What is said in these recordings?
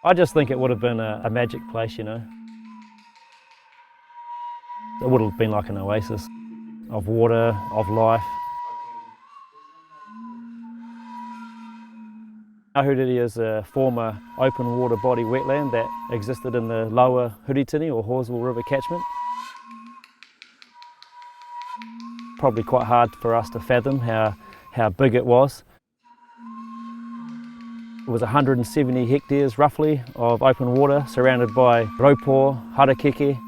I just think it would have been a magic place, you know. It would have been like an oasis of water, of life. Ahuriri is a former open water body wetland that existed in the lower Huritini or Horseville River catchment. Probably quite hard for us to fathom how big it was. It was 170 hectares roughly of open water surrounded by raupo, harakeke.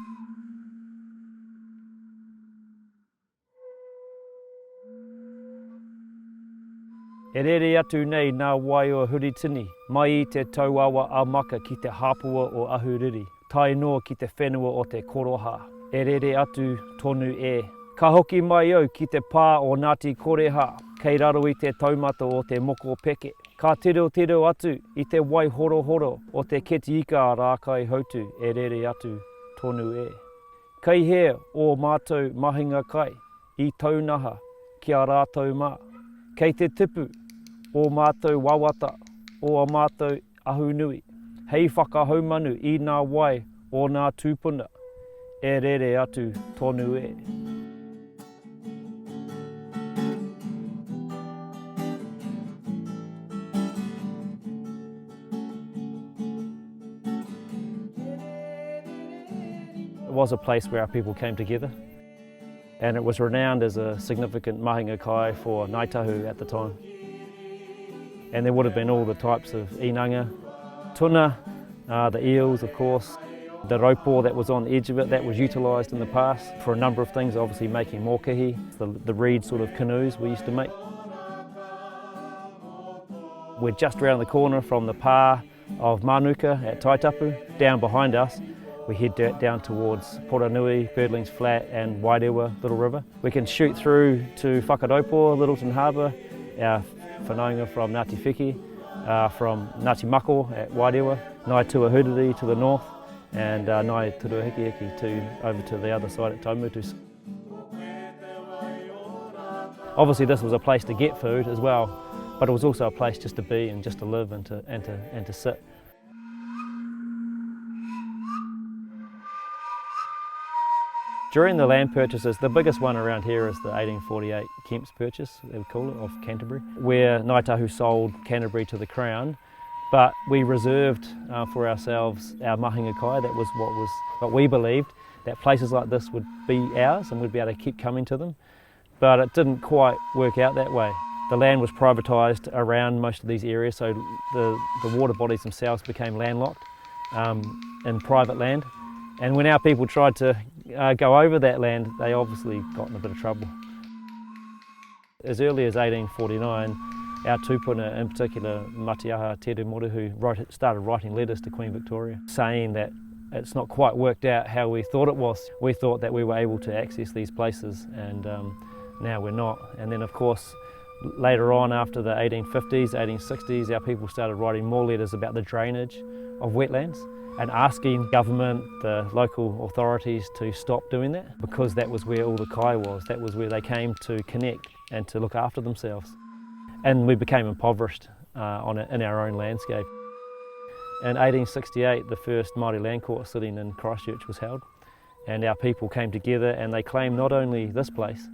E rere atu nei ngā wai o Huritini, mai I te tauawa amaka ki te hapua o Ahuriri, tai noa ki te whenua o te koroha. E rere atu tonu e. Ka hoki mai au ki te pā o Ngāti Koreha, kei raro I te taumata o te moko peke. Ka tiro atu I te Waihora o te Ketiika rākai hautu, e rere atu tonu e. Kei he o mātou mahinga kai, I taunaha, kia rātou mā. Kei te tipu, o mātou wawata, o a mātou ahunui. Hei whakahaumanu I ngā wai o ngā tūpuna, e rere atu tonu e. It was a place where our people came together, and it was renowned as a significant mahinga kai for Ngāi Tahu at the time. And there would have been all the types of inanga, tuna, the eels of course, the raupo that was on the edge of it that was utilised in the past for a number of things, obviously making mokihi, the reed sort of canoes we used to make. We're just around the corner from the pā of Manuka at Taitapu. Down behind us we head down towards Poranui, Birdlings Flat and Wairewa Little River. We can shoot through to Whakaotearoa, Littleton Harbour, our whanaunga from Ngāti Whiki, from Ngāti Mako at Wairewa, Ngāi Ahuriri to the north, and Ngāi Turuhiki over to the other side at Taumutu. Obviously this was a place to get food as well, but it was also a place just to be and just to live and to sit. During the land purchases, the biggest one around here is the 1848 Kemp's purchase, they would call it, of Canterbury, where Ngāi Tahu sold Canterbury to the Crown, but we reserved for ourselves our mahinga kai. That was what we believed, that places like this would be ours and we'd be able to keep coming to them, but it didn't quite work out that way. The land was privatised around most of these areas, so the water bodies themselves became landlocked in private land. And when our people tried to go over that land, they obviously got in a bit of trouble. As early as 1849, our tūpuna, in particular Matiaha Te Moruhu, started writing letters to Queen Victoria, saying that it's not quite worked out how we thought it was. We thought that we were able to access these places, and now we're not. And then of course, later on, after the 1850s, 1860s, our people started writing more letters about the drainage of wetlands and asking government, the local authorities to stop doing that, because that was where all the kai was. That was where they came to connect and to look after themselves. And we became impoverished in our own landscape. In 1868, the first Māori land court sitting in Christchurch was held, and our people came together and they claimed not only this place,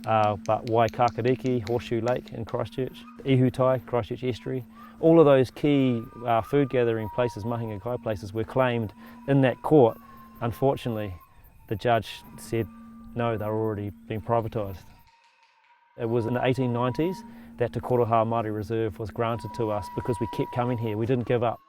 but Waikakariki, Horseshoe Lake in Christchurch, Ihutai, Christchurch Estuary. All of those key food gathering places, mahinga kai places, were claimed in that court. Unfortunately, the judge said no, they're already been privatised. It was in the 1890s that Te Koroha Māori Reserve was granted to us because we kept coming here, we didn't give up.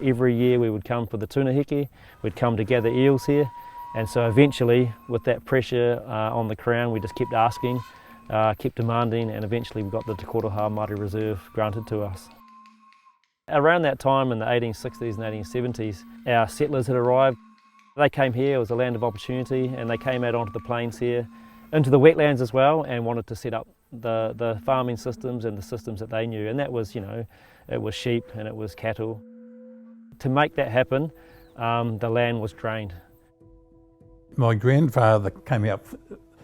Every year we would come for the tuna heke, we'd come to gather eels here, and so eventually with that pressure on the Crown we just kept asking, kept demanding, and eventually we got the Te Koroha Māori Reserve granted to us. Around that time in the 1860s and 1870s, our settlers had arrived. They came here, it was a land of opportunity, and they came out onto the plains here, into the wetlands as well, and wanted to set up the farming systems and the systems that they knew, and that was, you know, it was sheep and it was cattle. To make that happen, the land was drained. My grandfather came up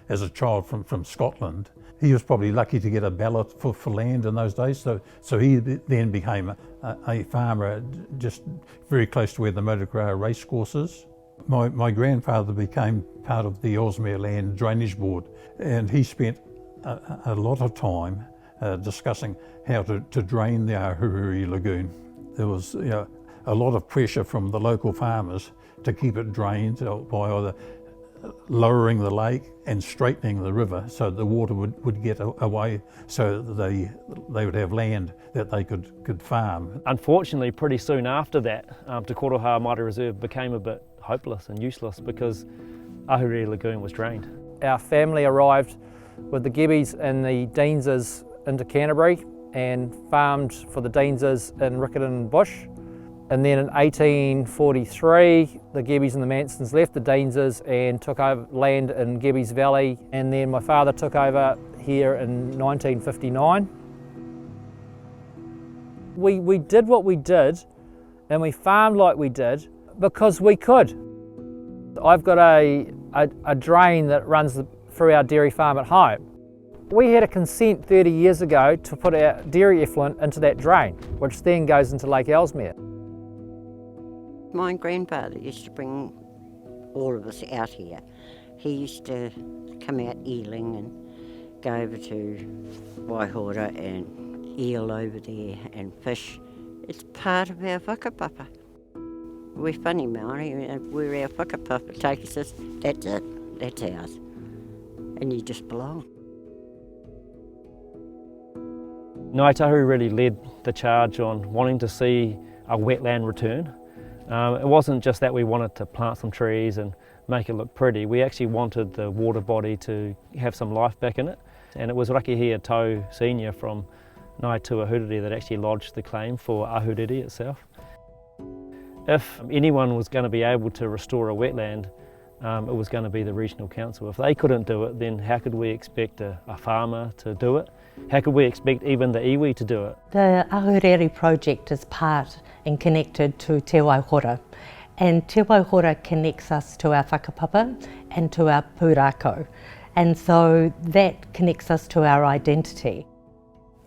as a child from Scotland, He was probably lucky to get a ballot for land in those days, so he then became a farmer just very close to where the Motorcar racecourse is. My grandfather became part of the Ellesmere Land Drainage Board, and he spent a lot of time discussing how to drain the Ahuriri Lagoon. There was a lot of pressure from the local farmers to keep it drained by either lowering the lake and straightening the river so the water would get away, so that they would have land that they could farm. Unfortunately, pretty soon after that, Te Waihora Māori Reserve became a bit hopeless and useless because Ahuriri Lagoon was drained. Our family arrived with the Gebbies and the Deanses into Canterbury and farmed for the Deanses in Riccarton Bush. And then in 1843, the Gebbies and the Mansons left the Deanses and took over land in Gebbies Valley. And then my father took over here in 1959. We did what we did and we farmed like we did because we could. I've got a drain that runs through our dairy farm at home. We had a consent 30 years ago to put our dairy effluent into that drain, which then goes into Lake Ellesmere. My grandfather used to bring all of us out here. He used to come out eeling and go over to Waihora and eel over there and fish. It's part of our whakapapa. We're funny Māori, where our whakapapa takes us, that's it, that's ours. And you just belong. Ngāi Tahu really led the charge on wanting to see a wetland return. It wasn't just that we wanted to plant some trees and make it look pretty, we actually wanted the water body to have some life back in it. And it was Rakihia Tau Senior from Ngāi Te Ahuriri that actually lodged the claim for Ahuriri itself. If anyone was going to be able to restore a wetland, it was going to be the Regional Council. If they couldn't do it, then how could we expect a farmer to do it? How could we expect even the iwi to do it? The Ahuriri project is part and connected to Te Waihora, and Te Waihora connects us to our whakapapa and to our pūrākau, and so that connects us to our identity.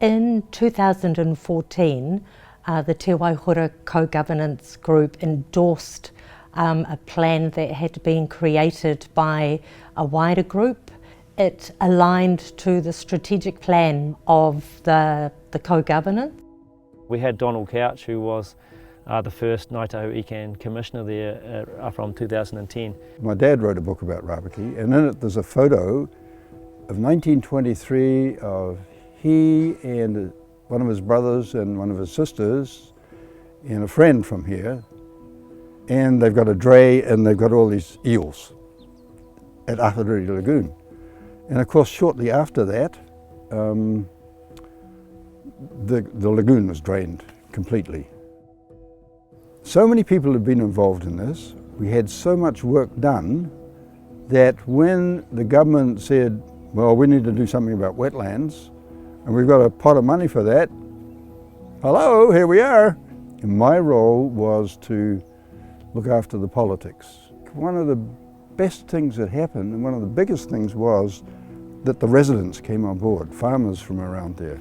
In 2014, the Te Waihora Co-Governance Group endorsed a plan that had been created by a wider group. It aligned to the strategic plan of the co-governance. We had Donald Couch, who was the first Ngāi Tahu Ikan Commissioner there from 2010. My dad wrote a book about Rapaki, and in it there's a photo of 1923 of he and one of his brothers and one of his sisters and a friend from here, and they've got a dray and they've got all these eels at Ahuriri Lagoon. And of course, shortly after that, the lagoon was drained completely. So many people have been involved in this. We had so much work done that when the government said, well, we need to do something about wetlands, and we've got a pot of money for that, hello, here we are. And my role was to look after the politics. One of the best things that happened, and one of the biggest things, was that the residents came on board, farmers from around there.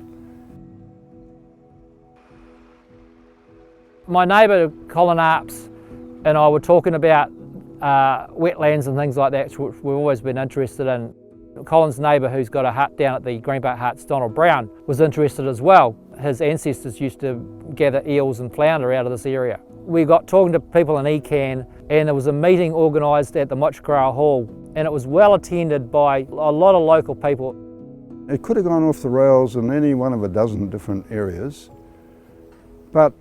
My neighbour Colin Arps and I were talking about wetlands and things like that, which we've always been interested in. Colin's neighbour, who's got a hut down at the Greenbelt Huts, Donald Brown, was interested as well. His ancestors used to gather eels and flounder out of this area. We got talking to people in Ecan, and there was a meeting organised at the Whakaora Hall, and it was well attended by a lot of local people. It could have gone off the rails in any one of a dozen different areas, but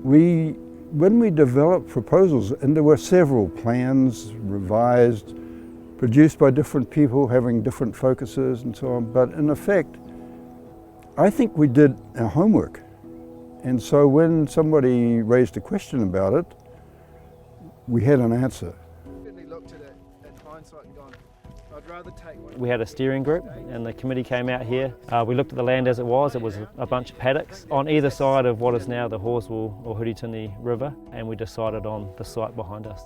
when we developed proposals, and there were several plans revised, produced by different people having different focuses and so on, but in effect, I think we did our homework. And so when somebody raised a question about it, we had an answer. We had a steering group and the committee came out here. We looked at the land as it was. It was a bunch of paddocks on either side of what is now the Horswell or Huritini River, and we decided on the site behind us.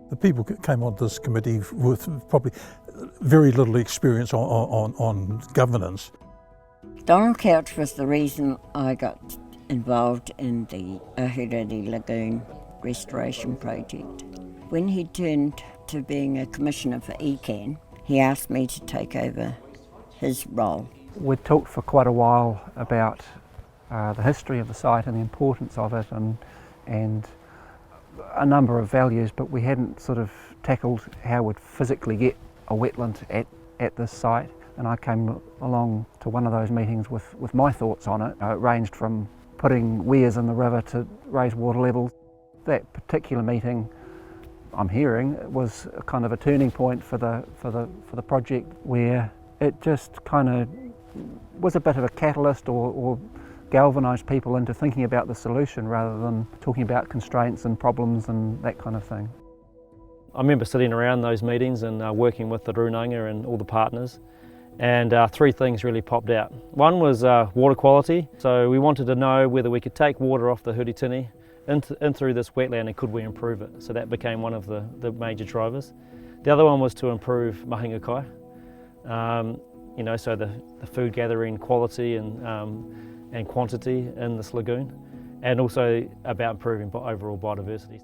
The people came onto this committee with probably very little experience on governance. Donald Couch was the reason I got involved in the Ahuriri Lagoon restoration project. When he turned to being a commissioner for ECAN, he asked me to take over his role. We talked for quite a while about the history of the site and the importance of it, and a number of values, but we hadn't sort of tackled how we'd physically get a wetland at this site. And I came along to one of those meetings with my thoughts on it. It ranged from putting weirs in the river to raise water levels. That particular meeting, I'm hearing, was a kind of a turning point for the project, where it just kind of was a bit of a catalyst or galvanised people into thinking about the solution rather than talking about constraints and problems and that kind of thing. I remember sitting around those meetings and working with the runanga and all the partners, and three things really popped out. One was water quality, so we wanted to know whether we could take water off the Huritini in through this wetland and could we improve it. So that became one of the major drivers. The other one was to improve mahinga kai, so the food gathering quality and quantity in this lagoon, and also about improving overall biodiversity.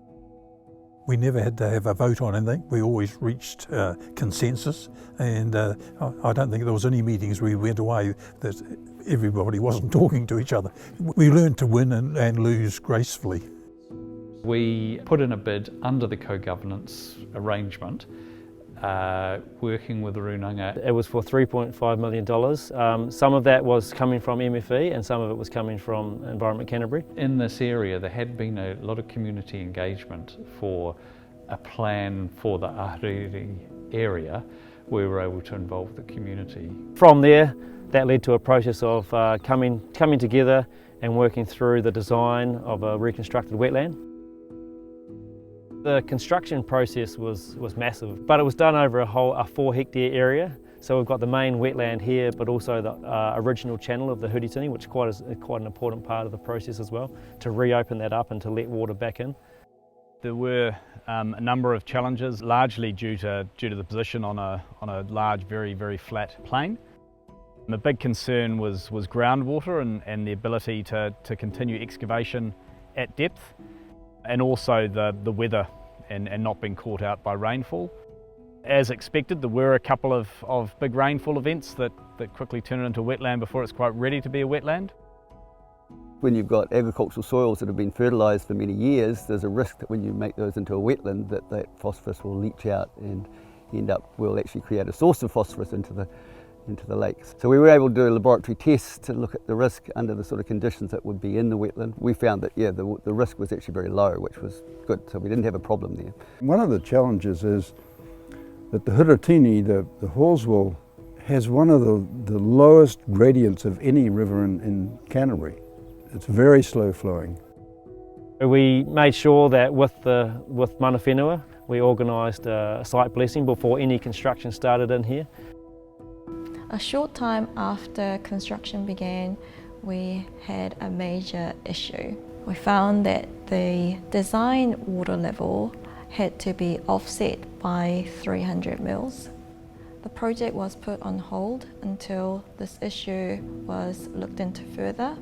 We never had to have a vote on anything. We always reached consensus, and I don't think there was any meetings where we went away that everybody wasn't talking to each other. We learned to win and lose gracefully. We put in a bid under the co-governance arrangement, working with the runanga. It was for $3.5 million. Some of that was coming from MFE and some of it was coming from Environment Canterbury. In this area there had been a lot of community engagement for a plan for the Ahuriri area. We were able to involve the community. From there, that led to a process of coming together and working through the design of a reconstructed wetland. The construction process was massive, but it was done over a 4 hectare area. So we've got the main wetland here, but also the original channel of the Huritini, which is quite an important part of the process as well, to reopen that up and to let water back in. There were a number of challenges, largely due to the position on a large, very, very flat plain. The big concern was groundwater and the ability to continue excavation at depth, and also the weather and not being caught out by rainfall. As expected, there were a couple of big rainfall events that quickly turned it into a wetland before it's quite ready to be a wetland. When you've got agricultural soils that have been fertilised for many years, there's a risk that when you make those into a wetland that phosphorus will leach out and will actually create a source of phosphorus into the lakes. So we were able to do a laboratory test to look at the risk under the sort of conditions that would be in the wetland. We found that the risk was actually very low, which was good, so we didn't have a problem there. One of the challenges is that the Huritini, the Hallswell, has one of the lowest gradients of any river in Canterbury. It's very slow flowing. We made sure that with Mana Whenua, we organised a site blessing before any construction started in here. A short time after construction began, we had a major issue. We found that the design water level had to be offset by 300 mils. The project was put on hold until this issue was looked into further.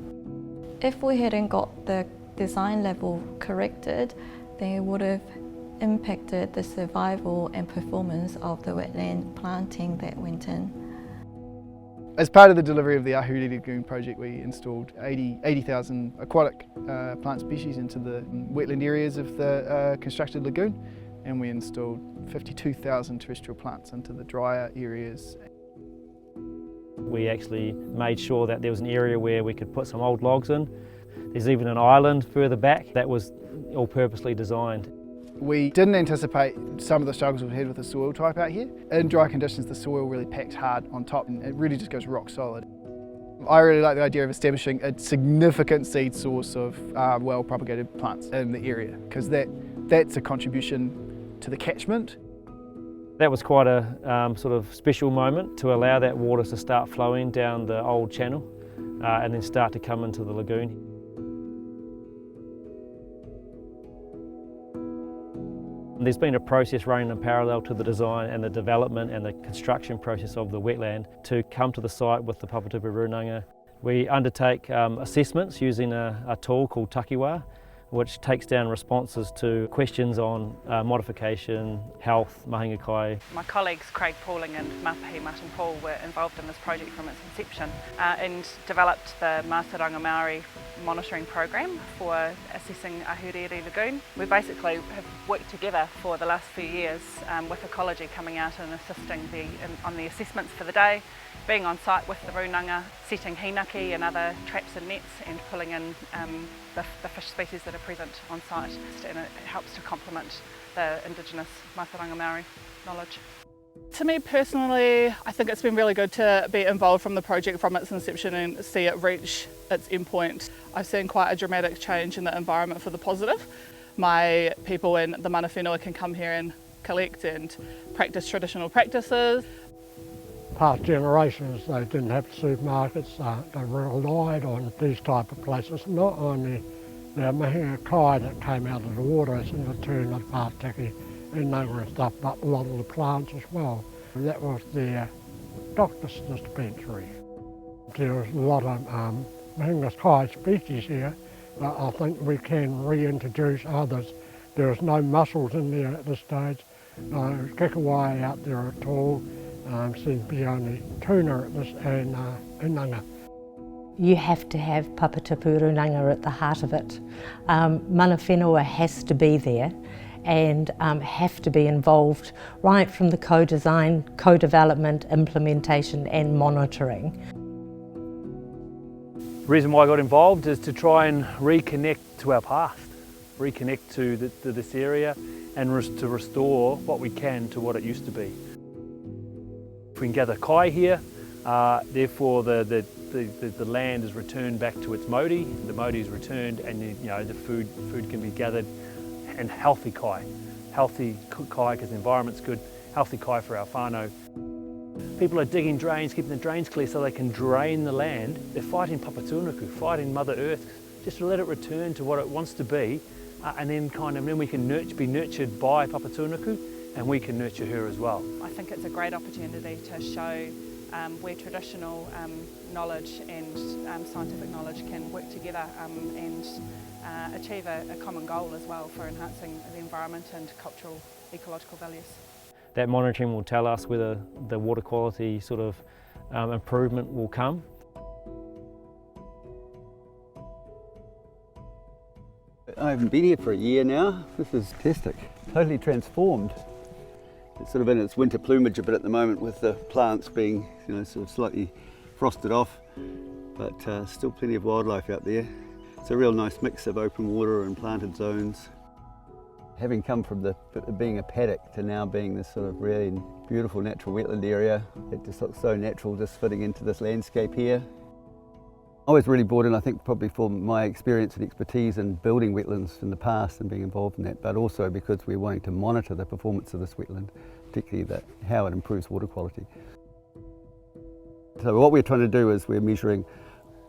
If we hadn't got the design level corrected, then it would have impacted the survival and performance of the wetland planting that went in. As part of the delivery of the Ahuriri Lagoon project, we installed 80,000 aquatic plant species into the wetland areas of the constructed lagoon, and we installed 52,000 terrestrial plants into the drier areas. We actually made sure that there was an area where we could put some old logs in. There's even an island further back that was all purposely designed. We didn't anticipate some of the struggles we've had with the soil type out here. In dry conditions, the soil really packs hard on top and it really just goes rock solid. I really like the idea of establishing a significant seed source of well-propagated plants in the area, because that's a contribution to the catchment. That was quite a sort of special moment to allow that water to start flowing down the old channel and then start to come into the lagoon. There's been a process running in parallel to the design and the development and the construction process of the wetland to come to the site with the Papatupu Runanga. We undertake assessments using a tool called takiwa, which takes down responses to questions on modification, health, mahinga kai. My colleagues Craig Pauling and Mapahi Martin Paul were involved in this project from its inception and developed the Mātauranga Māori monitoring program for assessing Ahuriri Lagoon. We basically have worked together for the last few years with ecology coming out and assisting on the assessments for the day, being on site with the runanga, setting hinaki and other traps and nets and pulling in the fish species that are present on site, and it helps to complement the Indigenous Mātauranga Māori knowledge. To me personally, I think it's been really good to be involved from the project from its inception and see it reach its endpoint. I've seen quite a dramatic change in the environment for the positive. My people in the mana whenua can come here and collect and practice traditional practices. Past generations, they didn't have supermarkets, they relied on these type of places, not only the mahinga kai that came out of the water as in the turn of Pātiki and nanga and stuff, but a lot of the plants as well. And that was their doctor's dispensary. There was a lot of mahinga kai species here, but I think we can reintroduce others. There is no mussels in there at this stage, no kikawai out there at all. Seems to be only tuna at this and inanga. You have to have Papatupu Runanga at the heart of it. Mana whenua has to be there and have to be involved right from the co-design, co-development, implementation and monitoring. The reason why I got involved is to try and reconnect to our past, reconnect to this area and to restore what we can to what it used to be. If we can gather kai here, therefore the land is returned back to its modi, the modi is returned and the food can be gathered, and healthy kai because the environment's good, healthy kai for our whānau. People are digging drains, keeping the drains clear so they can drain the land. They're fighting Papatunuku, fighting Mother Earth, just to let it return to what it wants to be, and then we can be nurtured by Papatunuku, and we can nurture her as well. I think it's a great opportunity to show where traditional knowledge and scientific knowledge can work together and achieve a common goal as well for enhancing the environment and cultural, ecological values. That monitoring will tell us whether the water quality sort of improvement will come. I haven't been here for a year now. This is fantastic, totally transformed. It's sort of in its winter plumage a bit at the moment with the plants being sort of slightly frosted off, but still plenty of wildlife out there. It's a real nice mix of open water and planted zones. Having come from being a paddock to now being this sort of really beautiful natural wetland area, it just looks so natural just fitting into this landscape here. I was really brought in, I think, probably for my experience and expertise in building wetlands in the past and being involved in that, but also because we're wanting to monitor the performance of this wetland, particularly how it improves water quality. So what we're trying to do is we're measuring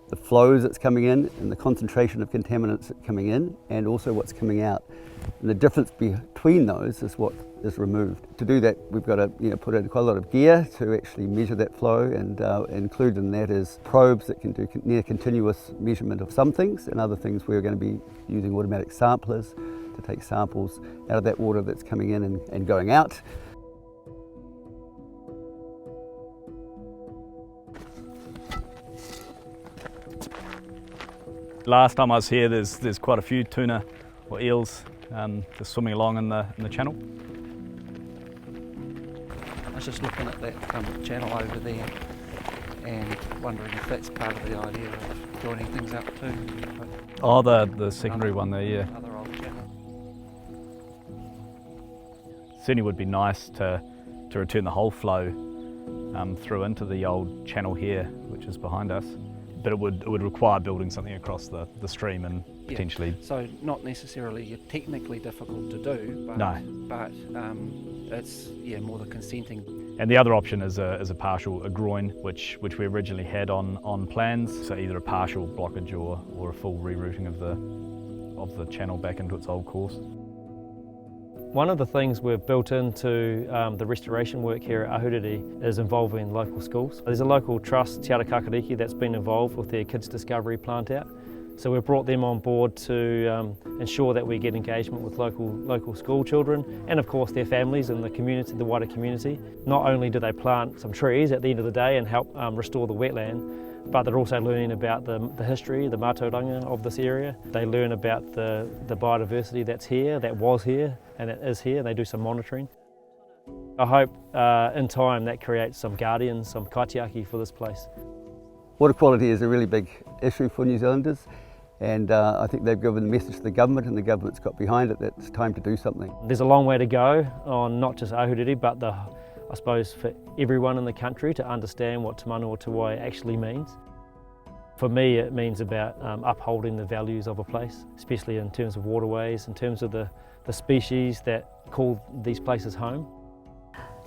the flows that's coming in and the concentration of contaminants that's coming in and also what's coming out. And the difference between those is what is removed. To do that, we've got to put in quite a lot of gear to actually measure that flow, and included in that is probes that can do near continuous measurement of some things, and other things we're going to be using automatic samplers to take samples out of that water that's coming in and going out. Last time I was here, there's quite a few tuna or eels just swimming along in the channel. I was just looking at that channel over there and wondering if that's part of the idea of joining things up too. Oh, the secondary one there, yeah. Other old channel. Certainly would be nice to return the whole flow through into the old channel here, which is behind us. But it would require building something across the stream and potentially. So not necessarily technically difficult to do, but, no. But it's more the consenting. And the other option is a partial groin, which we originally had on plans. So either a partial blockage or a full rerouting of the channel back into its old course. One of the things we've built into the restoration work here at Ahuriri is involving local schools. There's a local trust, Te Kakariki, that's been involved with their Kids Discovery plant out. So we've brought them on board to ensure that we get engagement with local school children and of course their families and the community, the wider community. Not only do they plant some trees at the end of the day and help restore the wetland, but they're also learning about the history, the mātauranga of this area. They learn about the biodiversity that's here, that was here and that is here. They do some monitoring. I hope in time that creates some guardians, some kaitiaki for this place. Water quality is a really big issue for New Zealanders. And I think they've given the message to the government and the government's got behind it that it's time to do something. There's a long way to go on not just Ahuriri but I suppose for everyone in the country to understand what Te Manawa Te Wai actually means. For me it means about upholding the values of a place, especially in terms of waterways, in terms of the species that call these places home.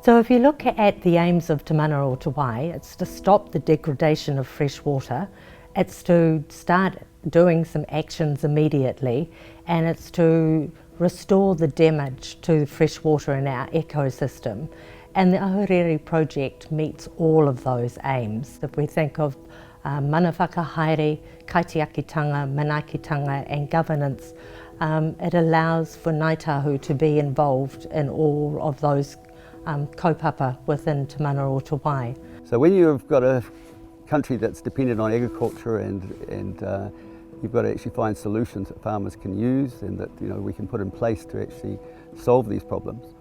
So if you look at the aims of Te Manawa Te Wai, it's to stop the degradation of fresh water, it's to start doing some actions immediately, and it's to restore the damage to fresh water in our ecosystem. And the Ahuriri project meets all of those aims. If we think of mana whakahaere, kaitiakitanga, manaakitanga and governance, it allows for Ngāi Tahu to be involved in all of those kaupapa within Te Manawa Te Wai. So when you've got a country that's dependent on agriculture and you've got to actually find solutions that farmers can use and that we can put in place to actually solve these problems.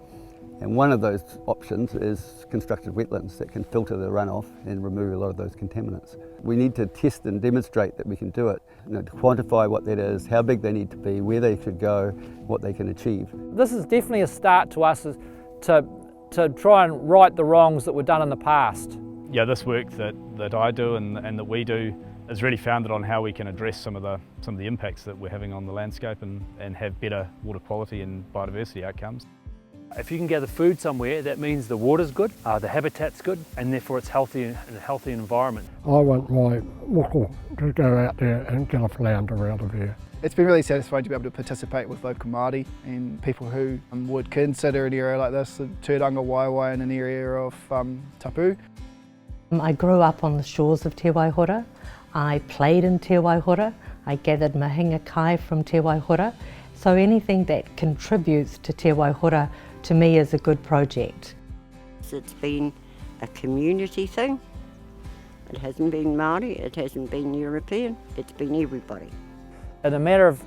And one of those options is constructed wetlands that can filter the runoff and remove a lot of those contaminants. We need to test and demonstrate that we can do it, to quantify what that is, how big they need to be, where they should go, what they can achieve. This is definitely a start to us to try and right the wrongs that were done in the past. Yeah, this work that I do and that we do is really founded on how we can address some of the impacts that we're having on the landscape and have better water quality and biodiversity outcomes. If you can gather food somewhere, that means the water's good, the habitat's good, and therefore it's healthy in a healthy environment. I want my moko to go out there and get a flounder out of here. It's been really satisfying to be able to participate with local Māori and people who would consider an area like this, the tūranga waiwai in an area of tapu. I grew up on the shores of Te Waihora. I played in Te Waihora. I gathered mahinga kai from Te Waihora. So anything that contributes to Te Waihora to me is a good project. It's been a community thing. It hasn't been Māori, it hasn't been European, it's been everybody. In a matter of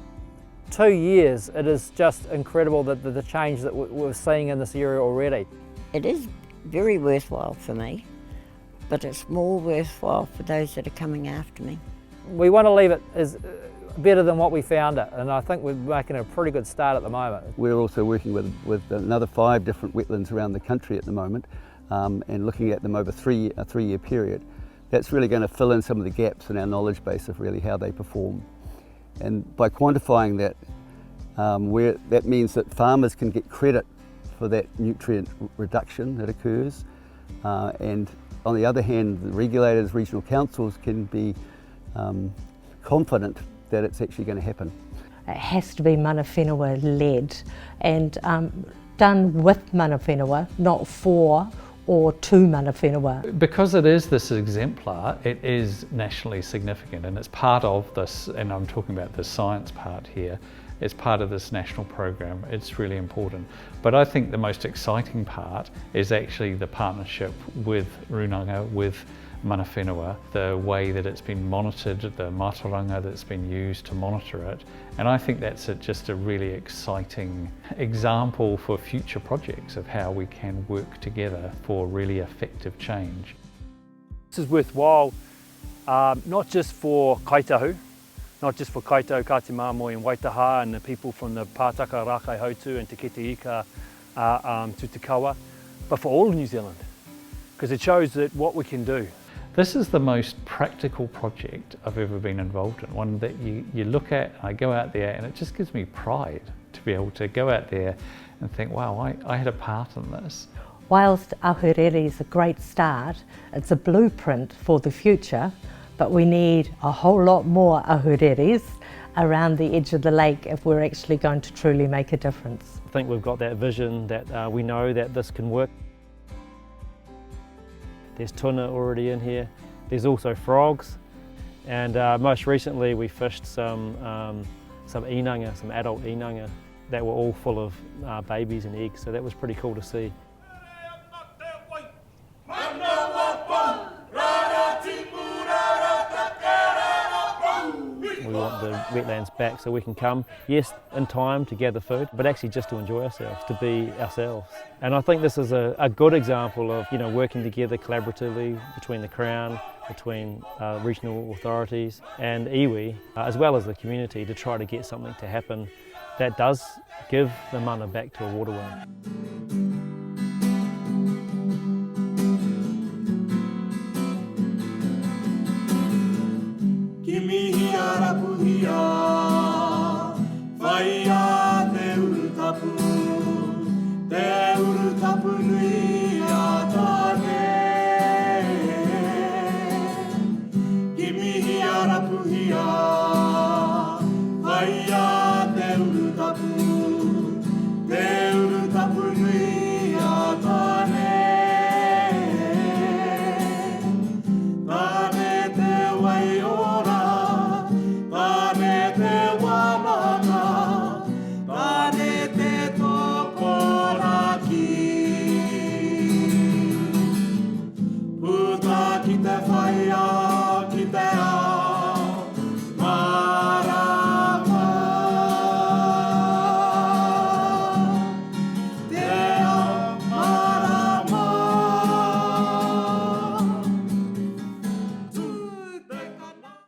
2 years, it is just incredible the change that we're seeing in this area already. It is very worthwhile for me, but it's more worthwhile for those that are coming after me. We want to leave it as better than what we found it, and I think we're making a pretty good start at the moment. We're also working with another 5 different wetlands around the country at the moment and looking at them over a 3-year period. That's really going to fill in some of the gaps in our knowledge base of really how they perform. And by quantifying that, that means that farmers can get credit for that nutrient reduction that occurs, and on the other hand, the regulators, regional councils can be confident that it's actually going to happen. It has to be mana whenua led and done with mana whenua, not for or to mana whenua. Because it is this exemplar, it is nationally significant and it's part of this, and I'm talking about the science part here, it's part of this national program. It's really important. But I think the most exciting part is actually the partnership with Runanga, with mana whenua, the way that it's been monitored, the mātauranga that's been used to monitor it. And I think that's just a really exciting example for future projects of how we can work together for really effective change. This is worthwhile, not just for Kaitahu, not just for Kaitahu, Kati Māmoe and Waitaha and the people from the Pātaka, Rākai Hautu and Te Kete Ika to Te Kawa, but for all of New Zealand, because it shows that what we can do. This is the most practical project I've ever been involved in, one that you look at, and I go out there and it just gives me pride to be able to go out there and think, wow, I had a part in this. Whilst Ahuriri is a great start, it's a blueprint for the future, but we need a whole lot more Ahuriris around the edge of the lake if we're actually going to truly make a difference. I think we've got that vision that we know that this can work. There's tuna already in here. There's also frogs, and most recently we fished some inanga, some adult inanga that were all full of babies and eggs, so that was pretty cool to see. We want the wetlands back so we can come, yes, in time to gather food, but actually just to enjoy ourselves, to be ourselves. And I think this is a good example of, you know, working together collaboratively between the Crown, between regional authorities and iwi, as well as the community, to try to get something to happen that does give the mana back to a waterway.